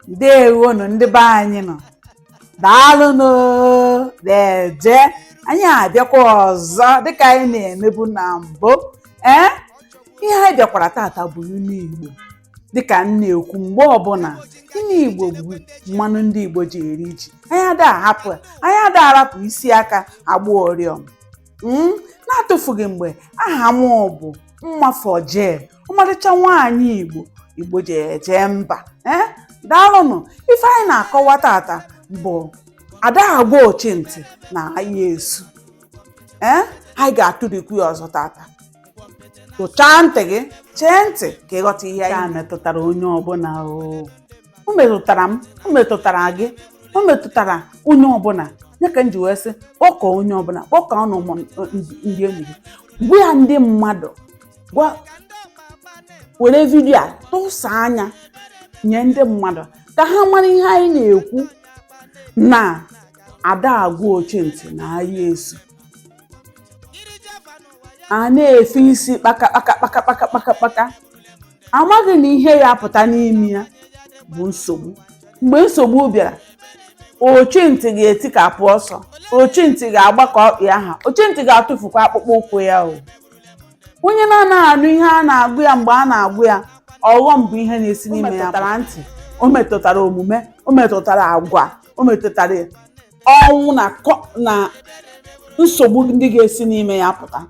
Ndewonu ndị be anyị nọ, daalụnụ deje anyị abịakwa ọzọ dịka anyị na-emebu na mbụ. Ihe anyị bịakwara tata bụ ilu Igbo. Dịka m na-ekwu mgbe ọbụla, ilu Igbo bụ mmanụ ndị Igbo ji eri ji. Anyị ada arapụ isi aka agba oriọm. Na-atụfughị mgbe aha m bụ Mmafọjee, ọmarịcha nwaanyị Igbo ji eje mba. Daalụnụ. Ife anyị na-akọwa tata bụ Adagwa Ochintị na Ayaesu. Anyị ga-atụrikwu ya ọzọ tata. Tụchaa ntị gị, chee ntị ka ịghọta ihe anyị metụtara onye ọbụla. O metụtara m, o metụtara gị, o metụtara onye ọbụla. Ya ka m ji wee sị kpọkọọ onye ọbụla, kpọkọọ ndị enyi gị, gwa ya ndị mmadụ, were vidiyo a tụsa anya nye ndị mmadụ ka ha mara ihe anyị na-ekwu na Adagwa Ochintị na Ayaesu. A na-efe isi kpaka amaghị na ihe ya apụta n'ime ya bụ nsogbu. Mgbe nsogbu bịara, Ochintị ga-etikapụ ọsọ, Ochintị ga-agbakọ ya aha, Ochintị ga-atụfukwa akpụkpọ ụkwụ ya. Onye na-anaghị anụ ihe a na-agụ ya mgbe a na-agụ ya, ọghọm bụ ihe na-esi n'ime ya. O metụtara ntị, o metụtara omume, o metụtara agwa, o metụtara ọnwụ na nsogbu ndị ga-esi n'ime ya pụta.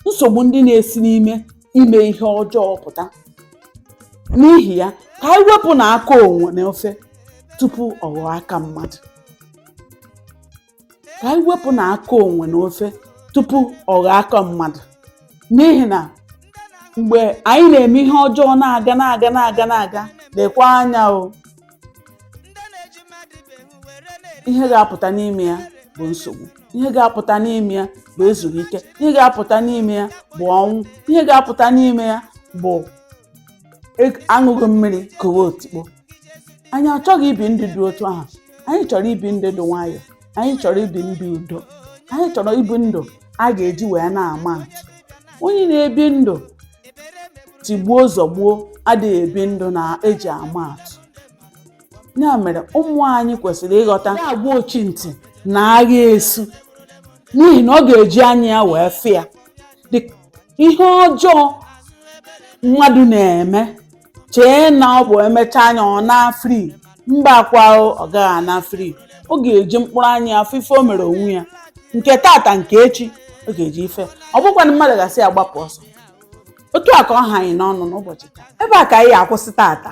Nsogbu ndị na-esi n'ime ime ihe ọjọọ pụta. N'ihi ya ka anyị wepụ na aka onwe n'ofe tupu ọ ghọọ aka mmadụ. Ka anyị wepụ na aka onwe n'ofe tupu ọ ghọọ aka mmadụ. N'ihi na mgbe anyị na-eme ihe ọjọọ na-aga, lekwa anya ihe ga-apụta n'ime ya bụ nsogbu. Ihe ga-apụta n'ime ya bụ ezughị ike. Ihe ga-apụta n'ime ya bụ ọnwụ. Ihe ga-apụta n'ime ya bụ aṅụghị mmiri kowe otikpo. Anyị achọghị ibi ndụ dị otu ahụ. Anyị chọrọ ibi ndụ dị nwayọọ. Anyị chọrọ ibi ndụ udo. Anyị chọrọ ibi ndụ a ga-eji wee na-ama atụ. Onye na-ebi ndụ tigbuo zọgbuo adịghị ebi ndụ na-eji ama atụ. Ya mere ụmụ anyị kwesịrị ịghọta Adagwa Ochintị na Ayaesu, n'ihi na ọ ga-eji anya ya wee fị ya dị ihe ọjọọ mmadụ na-eme. Chee na ọ bụ emecha anya ọ na fri, mba akwa ọ gaghị ana fri. Ọ ga-eji mkpụrụ anya ya ife o mere onwe ya, nke tata nke echi ọ ga-eji ife. Ọ bụkwanụ mmadụ gasị agbapụ ọsọ. Otu a ka ọ ha anyị n'ọnụ n'ụbọchị taa. Ebe a ka anyị akwụsị tata.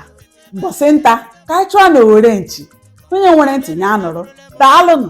Mbọsị nta ka anyị chụọ na Owere nchi. Onye nwere ntị ya nụrụ. Daalụnụ.